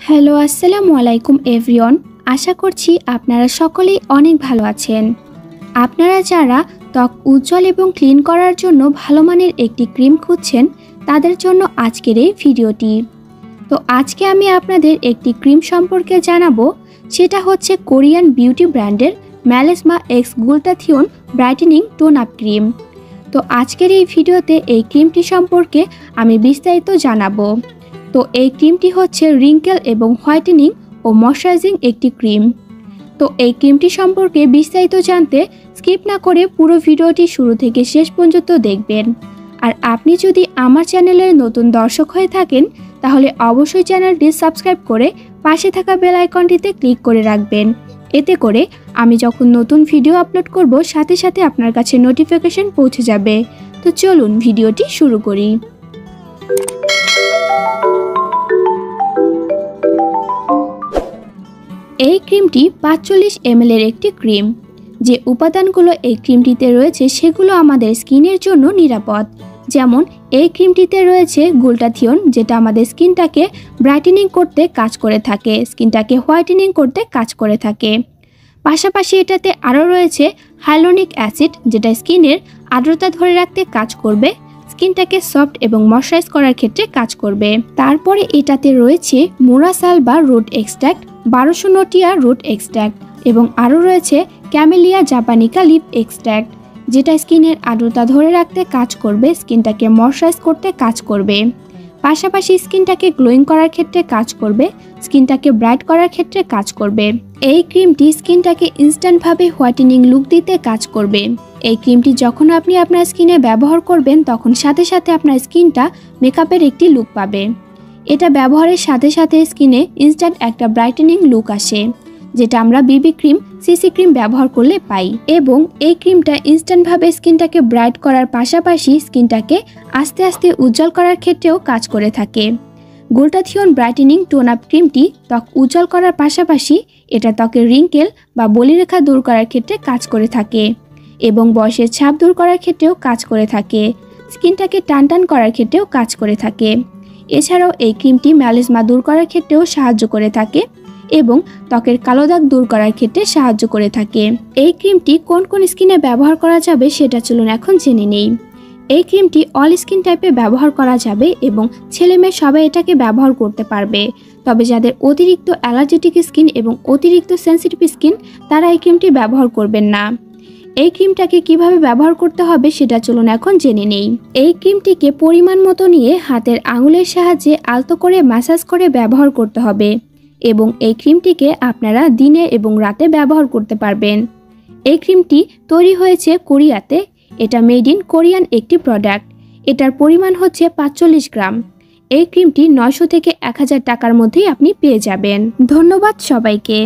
Hello আসসালামু আলাইকুম everyone. আশা করছি আপনারা সকলেই অনেক ভালো আছেন। আপনারা যারা ত্বক উজ্জ্বল এবং ক্লিন করার জন্য ভালো মানের একটি ক্রিম খুঁজছেন তাদের জন্য আজকের এই ভিডিওটি। তো আজকে আমি আপনাদের একটি ক্রিম সম্পর্কে জানাবো, সেটা হচ্ছে কোরিয়ান বিউটি ব্র্যান্ডের melasma x glutathione brightening tone up cream. তো আজকের এই ভিডিওতে এই ক্রিমটি সম্পর্কে আমি বিস্তারিত জানাবো। তো এই ক্রিমটি হচ্ছে রিঙ্কেল এবং হোয়াইটেনিং ও ময়শ্চারাইজিং একটি ক্রিম। তো এই ক্রিমটি সম্পর্কে বিস্তারিত জানতে স্কিপ না করে পুরো ভিডিওটি শুরু থেকে শেষ পর্যন্ত দেখবেন। আর আপনি যদি আমার চ্যানেলের নতুন দর্শক হয়ে থাকেন তাহলে অবশ্যই চ্যানেলটি সাবস্ক্রাইব করে পাশে থাকা বেল আইকনটিতে ক্লিক করে রাখবেন। এতে করে আমি যখন নতুন ভিডিও আপলোড করব সাথে সাথে আপনার কাছে নোটিফিকেশন পৌঁছে যাবে। তো চলুন ভিডিওটি শুরু করি। এই ক্রিমটি 45 ml এর একটি ক্রিম। যে উপাদানগুলো এই ক্রিমটিতে রয়েছে সেগুলো আমাদের স্কিনের জন্য নিরাপদ। যেমন এই ক্রিমটিতে রয়েছে গ্লুটাথিয়ন, যেটা আমাদের স্কিনটাকে ব্রাইটেনিং করতে কাজ করে থাকে, স্কিনটাকে হোয়াইটেনিং করতে কাজ করে থাকে। পাশাপাশি এটাতে আরও রয়েছে হাইলোনিক অ্যাসিড, যেটা স্কিনের আর্দ্রতা ধরে রাখতে কাজ করবে, স্কিনটাকে সফট এবং ময়শ্চারাইজ করার ক্ষেত্রে কাজ করবে। তারপরে এটাতে রয়েছে মুরাসাল বা রুট এক্সট্র্যাক্ট, 1200 নোটিয়া রুট এক্সট্র্যাক্ট এবং আরও রয়েছে ক্যামেলিয়া জাপানিকা লিপ এক্সট্র্যাক্ট, যেটা স্কিনের আর্দ্রতা ধরে রাখতে কাজ করবে, স্কিনটাকে ময়শ্চারাইজ করতে কাজ করবে। পাশাপাশি স্কিনটাকে গ্লোয়িং করার ক্ষেত্রে কাজ করবে, স্কিনটাকে ব্রাইট করার ক্ষেত্রে কাজ করবে। এই ক্রিমটি স্কিনটাকে ইনস্ট্যান্টভাবে হোয়াইটেনিং লুক দিতে কাজ করবে। এই ক্রিমটি যখন আপনি আপনার স্কিনে ব্যবহার করবেন তখন সাথে সাথে আপনার স্কিনটা মেকআপের একটি লুক পাবে। এটা ব্যবহারের সাথে সাথে স্কিনে ইনস্ট্যান্ট একটা ব্রাইটেনিং লুক আসে, যেটা আমরা বিবি ক্রিম, সিসি ক্রিম ব্যবহার করলে পাই। এবং এই ক্রিমটা ইনস্ট্যান্টভাবে স্কিনটাকে ব্রাইট করার পাশাপাশি স্কিনটাকে আস্তে আস্তে উজ্জ্বল করার ক্ষেত্রেও কাজ করে থাকে। গ্লুটাথিয়ন ব্রাইটেনিং টোন আপ ক্রিমটি ত্বক উজ্জ্বল করার পাশাপাশি এটা ত্বকের রিঙ্কেল বা বলিরেখা দূর করার ক্ষেত্রে কাজ করে থাকে এবং বয়সের ছাপ দূর করার ক্ষেত্রেও কাজ করে থাকে, স্কিনটাকে টান টান করার ক্ষেত্রেও কাজ করে থাকে। এছাড়াও এই ক্রিমটি ম্যালেসমা দূর করার ক্ষেত্রেও সাহায্য করে থাকে এবং ত্বকের কালো দাগ দূর করার ক্ষেত্রে সাহায্য করে থাকে। এই ক্রিমটি কোন কোন স্কিনে ব্যবহার করা যাবে সেটা চলুন এখন জেনে নেই। এই ক্রিমটি অল স্কিন টাইপে ব্যবহার করা যাবে এবং ছেলে মেয়ে সবাই এটাকে ব্যবহার করতে পারবে। তবে যাদের অতিরিক্ত অ্যালার্জেটিক স্কিন এবং অতিরিক্ত সেন্সিটিভ স্কিন তারা এই ক্রিমটি ব্যবহার করবেন না। এই ক্রিমটাকে কিভাবে ব্যবহার করতে হবে সেটা চলুন এখন জেনে নেই। এই ক্রিমটিকে পরিমাণ মতো নিয়ে হাতের আঙুলের সাহায্যে আলতো করে ম্যাসাজ করে ব্যবহার করতে হবে এবং এই ক্রিমটিকে আপনারা দিনে এবং রাতে ব্যবহার করতে পারবেন। এই ক্রিমটি তৈরি হয়েছে কোরিয়াতে। এটা মেড ইন কোরিয়ান একটি প্রোডাক্ট। এটার পরিমাণ হচ্ছে 45 গ্রাম। এই ক্রিমটি 900 থেকে 1000 টাকার মধ্যেই আপনি পেয়ে যাবেন। ধন্যবাদ সবাইকে।